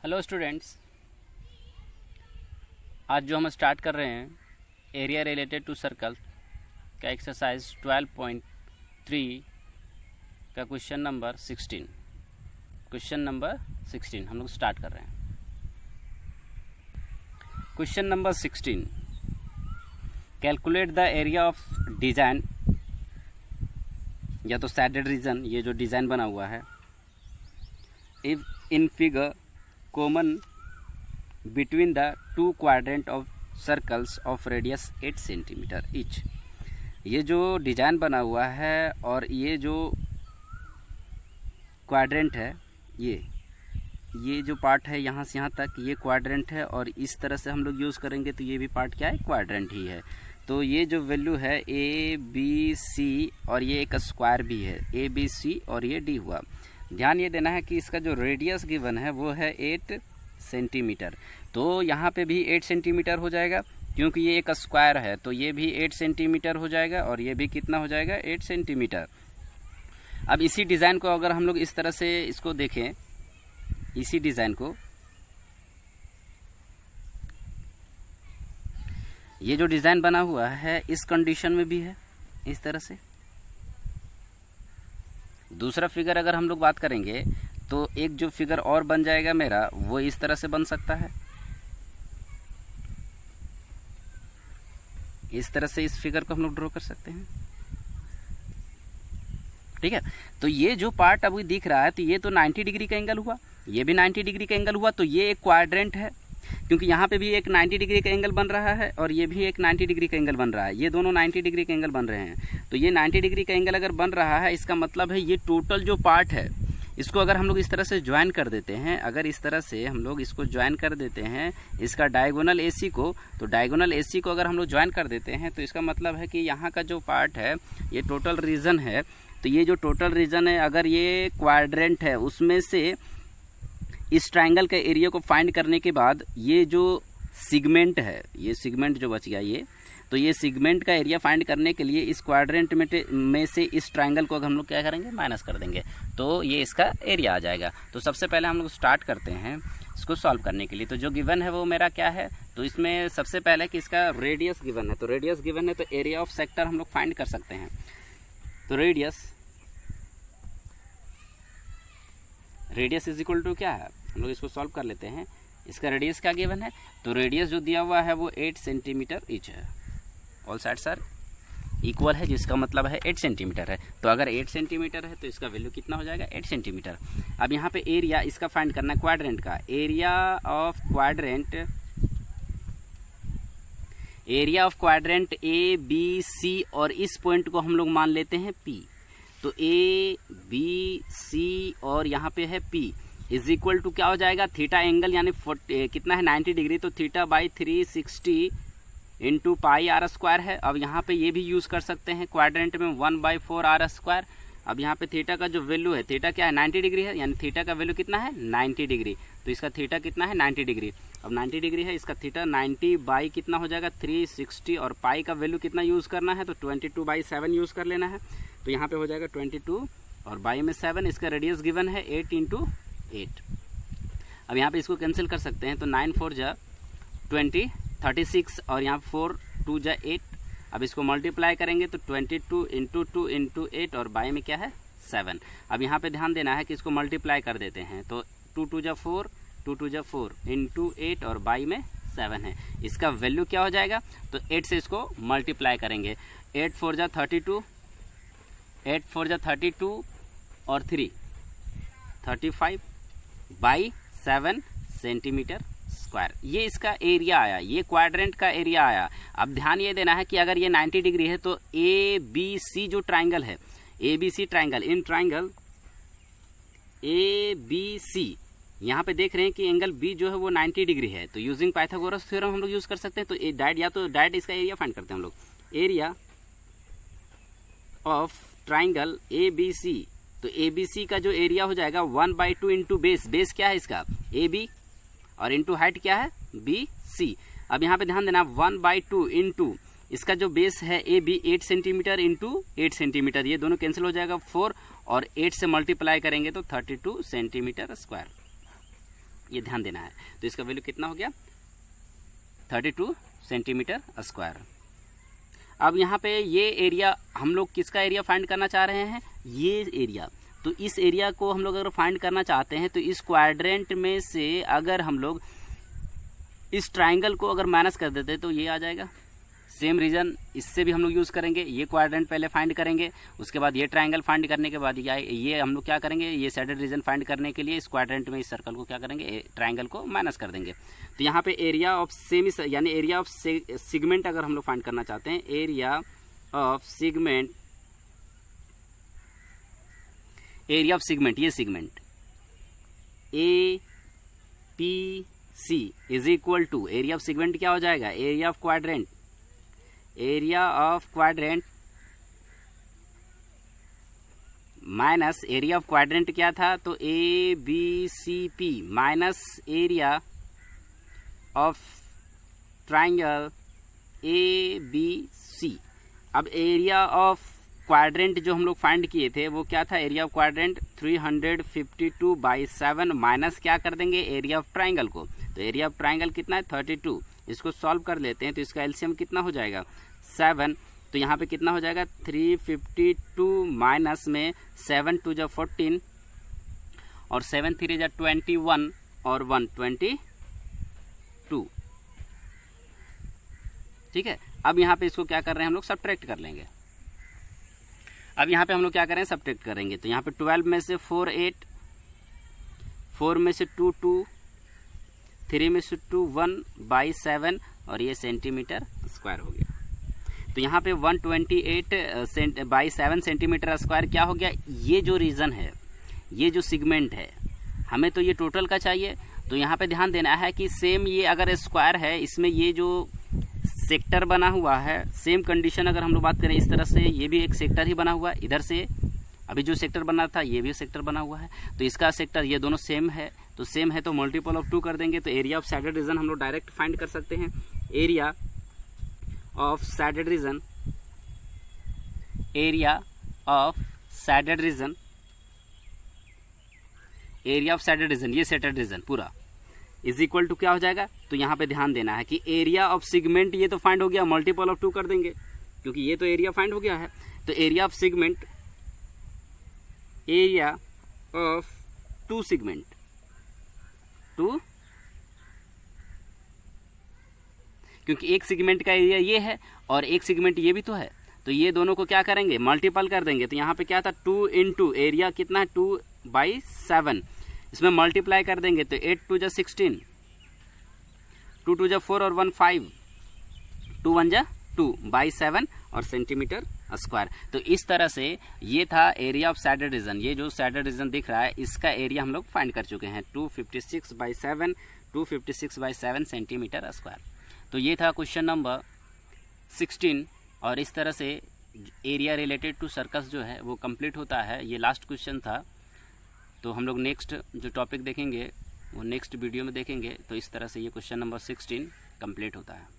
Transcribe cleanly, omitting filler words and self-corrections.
Hello students, आज जो हम स्टार्ट कर रहे हैं एरिया रिलेटेड टू सर्कल का एक्सरसाइज 12.3 का क्वेश्चन नंबर 16 हम लोग स्टार्ट कर रहे हैं। Question number 16, calculate the area of design या तो सैडेड रीजन, ये जो डिज़ाइन बना हुआ है, if in figure common between the two quadrant of circles of radius 8 centimetre each. ये जो डिज़ाइन बना हुआ है और ये जो क्वाड्रेंट है, ये जो पार्ट है यहाँ से यहाँ तक ये क्वाड्रेंट है, और इस तरह से हम लोग यूज़ करेंगे तो ये भी पार्ट क्या है, क्वाड्रेंट ही है। तो ये जो वैल्यू है ABC और ये एक स्क्वायर भी है ABC और ये D हुआ। ध्यान ये देना है कि इसका जो रेडियस गिवन है वो है 8 सेंटीमीटर। तो यहाँ पे भी 8 सेंटीमीटर हो जाएगा, क्योंकि ये एक स्क्वायर है तो ये भी 8 सेंटीमीटर हो जाएगा और ये भी कितना हो जाएगा, 8 सेंटीमीटर। अब इसी डिज़ाइन को अगर हम लोग इस तरह से इसको देखें, इसी डिज़ाइन को, ये जो डिज़ाइन बना हुआ है इस कंडीशन में भी है इस तरह से। दूसरा फिगर अगर हम लोग बात करेंगे तो एक जो फिगर और बन जाएगा मेरा, वो इस तरह से बन सकता है, इस तरह से इस फिगर को हम लोग ड्रॉ कर सकते हैं। ठीक है, तो ये जो पार्ट अभी दिख रहा है तो ये तो 90 डिग्री का एंगल हुआ, ये भी 90 डिग्री का एंगल हुआ, तो ये एक क्वाड्रेंट है, क्योंकि यहाँ पे भी एक 90 डिग्री का एंगल बन रहा है और ये भी एक 90 डिग्री का एंगल बन रहा है, ये दोनों 90 डिग्री का एंगल बन रहे हैं। तो ये 90 डिग्री का एंगल अगर बन रहा है, इसका मतलब है ये टोटल जो पार्ट है इसको अगर हम लोग इस तरह से ज्वाइन कर देते हैं, अगर इस तरह से हम लोग इसको ज्वाइन कर देते हैं इसका डायगोनल AC को, तो डायगोनल AC को अगर हम लोग ज्वाइन कर देते हैं तो इसका मतलब है कि यहाँ का जो पार्ट है ये टोटल रीजन है। तो ये जो टोटल रीजन है, अगर ये क्वाड्रेंट है, उसमें से इस ट्राइंगल के एरिया को फाइंड करने के बाद ये जो सिगमेंट है, ये सिगमेंट जो बच गया ये, तो ये सिगमेंट का एरिया फाइंड करने के लिए इस क्वाड्रेंट में से इस ट्राइंगल को हम लोग क्या करेंगे, माइनस कर देंगे, तो ये इसका एरिया आ जाएगा। तो सबसे पहले हम लोग स्टार्ट करते हैं इसको सॉल्व करने के लिए। तो जो गिवन है वो मेरा क्या है, तो इसमें सबसे पहले कि इसका रेडियस गिवन है, तो रेडियस गिवन है तो एरिया ऑफ सेक्टर हम लोग फाइंड कर सकते हैं। तो रेडियस इज इक्वल टू क्या है, हम लोग इसको सॉल्व कर लेते हैं। इसका रेडियस क्या गिवन है, तो रेडियस जो दिया हुआ है वो 8 सेंटीमीटर ईच है, ऑल साइड्स आर इक्वल है, जिसका मतलब है 8 सेंटीमीटर है। तो अगर 8 सेंटीमीटर है तो इसका वैल्यू कितना हो जाएगा, 8 सेंटीमीटर। अब यहाँ पे एरिया इसका फाइंड करना है क्वाड्रेंट का, एरिया ऑफ क्वाड्रेंट ABC, और इस पॉइंट को हम लोग मान लेते हैं P। तो ABC और यहाँ पे है P इज इक्वल टू क्या हो जाएगा, थीटा एंगल यानी कितना है, 90 डिग्री, तो theta by 360 into pi R square है। अब यहाँ पे ये भी यूज़ कर सकते हैं क्वाड्रेंट में 1/4 R स्क्वायर। अब यहाँ पे थीटा का जो वैल्यू है, थीटा क्या है, 90 डिग्री है, यानी थीटा का वैल्यू कितना है, 90 डिग्री। तो इसका थीटा कितना है, 90 डिग्री। अब 90 डिग्री है, इसका थीटा 90 बाई कितना हो जाएगा, 360, और पाई का वैल्यू कितना यूज़ करना है, तो 22/7 यूज़ कर लेना है। तो यहाँ पे हो जाएगा 22 और बाई में 7, इसका रेडियस गिवन है 8 × 8। अब यहाँ पे इसको कैंसिल कर सकते हैं, तो 9 4 जा 20, 36, और यहाँ 4 2 जा 8। अब इसको मल्टीप्लाई करेंगे तो 22 × 2 × 8, और बाई में क्या है, 7। अब यहाँ पे ध्यान देना है कि इसको मल्टीप्लाई कर देते हैं, तो 2 2 जा 4, 2 2 जा 4 × 8, और बाई में 7 है। इसका वैल्यू क्या हो जाएगा, तो 8 से इसको मल्टीप्लाई करेंगे, 8 4 जा 32, 8 4 जा 32 और 3 35 बाई 7 सेंटीमीटर स्क्वायर। ये इसका एरिया आया, ये क्वाड्रेंट का एरिया आया। अब ध्यान ये देना है कि अगर ये 90 डिग्री है तो ABC जो ट्राइंगल है, ABC triangle, in triangle ABC यहाँ पे देख रहे हैं कि एंगल B जो है वो 90 डिग्री है। तो यूजिंग पाइथागोरस थ्योरम हम लोग यूज कर सकते हैं। तो डायरेक्ट इसका एरिया फाइंड करते हैं हम लोग, एरिया ऑफ ट्राइंगल ABC। तो ABC का जो एरिया हो जाएगा 1/2 इंटू बेस क्या है इसका, AB, और इंटू हाइट क्या है, BC। अब यहाँ पे ध्यान देना 1/2 इंटू इसका जो बेस है AB 8 सेंटीमीटर इंटू 8 सेंटीमीटर, ये दोनों कैंसिल हो जाएगा 4, और 8 से मल्टीप्लाई करेंगे तो 32 सेंटीमीटर स्क्वायर। ये ध्यान देना है। तो इसका वैल्यू कितना हो गया 32 सेंटीमीटर स्क्वायर। अब यहाँ पे ये एरिया हम लोग किसका एरिया फाइंड करना चाह रहे हैं, ये एरिया। तो इस एरिया को हम लोग अगर फाइंड करना चाहते हैं तो इस क्वाड्रेंट में से अगर हम लोग इस ट्राइंगल को अगर माइनस कर देते तो ये आ जाएगा। सेम रीजन इससे भी हम लोग यूज़ करेंगे। ये क्वाड्रेंट पहले फाइंड करेंगे, उसके बाद ये ट्राइंगल फाइंड करने के बाद ये हम लोग क्या करेंगे, ये सैडल रीजन फाइंड करने के लिए इस क्वाड्रेंट में इस सर्कल को क्या करेंगे, ट्राइंगल को माइनस कर देंगे। तो यहाँ पे एरिया ऑफ सेमी यानी एरिया ऑफ सेगमेंट अगर हम लोग फाइंड करना चाहते हैं, area of segment, area of segment, ये segment A P C is equal to area of segment क्या हो जाएगा, area of quadrant, area of quadrant minus area of quadrant क्या था, तो A B C P minus area of triangle A B C. अब area of quadrant जो हम लोग फाइंड किए थे वो क्या था, एरिया ऑफ क्वाड्रेंट 352/7 माइनस क्या कर देंगे एरिया ऑफ ट्राइंगल को। तो एरिया ऑफ ट्राइंगल कितना है 32। इसको सॉल्व कर लेते हैं तो इसका एलसीएम कितना हो जाएगा 7। तो यहाँ पे कितना हो जाएगा 352 माइनस में 7 2 जा 14 और 7 3 जा 21 और 1 22। ठीक है। अब यहाँ पे इसको क्या कर रहे हैं हम लोग, सब्ट्रैक्ट कर लेंगे। अब यहाँ पे हम लोग क्या करें, सब्ट्रैक्ट करेंगे। तो यहाँ पे 12 में से 4 8, 4 में से 2 2, 3 में से 2 1/7 और ये सेंटीमीटर स्क्वायर हो गया। तो यहाँ पे 128/7 सेंटीमीटर स्क्वायर क्या हो गया, ये जो रीजन है, ये जो सेगमेंट है, हमें तो ये टोटल का चाहिए। तो यहाँ पे ध्यान देना है कि सेम ये अगर स्क्वायर है, इसमें ये जो सेक्टर बना हुआ है, सेम कंडीशन अगर हम लोग बात करें इस तरह से, ये भी एक सेक्टर ही बना हुआ है। इधर से अभी जो सेक्टर बना था ये भी सेक्टर बना हुआ है, तो इसका सेक्टर ये दोनों सेम है। तो सेम है तो मल्टीपल ऑफ 2 कर देंगे। तो एरिया ऑफ सैडल रीजन हम लोग डायरेक्ट फाइंड कर सकते हैं। Area of saddle region, area of saddle region, area of saddle region, ये सैडल रीजन पूरा इज इक्वल टू क्या हो जाएगा। तो यहाँ पे ध्यान देना है कि एरिया ऑफ सेगमेंट ये तो फाइंड हो गया, मल्टीपल ऑफ 2 कर देंगे क्योंकि ये तो एरिया फाइंड हो गया है। तो area of segment, area of 2 segment, 2, क्योंकि एक सेगमेंट का एरिया ये है और एक सेगमेंट ये भी तो है, तो ये दोनों को क्या करेंगे, मल्टीपल कर देंगे। तो यहाँ पे क्या था 2 इंटू एरिया कितना है 2/7, इसमें मल्टीप्लाई कर देंगे तो 8 2 जा 16, 2 2 जा 4 और 1 5, 2 1 जा 2/7 और सेंटीमीटर स्क्वायर। तो इस तरह से ये था एरिया ऑफ सैडल रीजन। ये जो सैडल रीजन दिख रहा है इसका एरिया हम लोग फाइंड कर चुके हैं 256/7, 256/7 सेंटीमीटर स्क्वायर। तो ये था क्वेश्चन नंबर 16 और इस तरह से एरिया रिलेटेड टू सर्कस जो है वो कंप्लीट होता है। ये लास्ट क्वेश्चन था। तो हम लोग नेक्स्ट जो टॉपिक देखेंगे वो नेक्स्ट वीडियो में देखेंगे। तो इस तरह से ये क्वेश्चन नंबर 16 कंप्लीट होता है।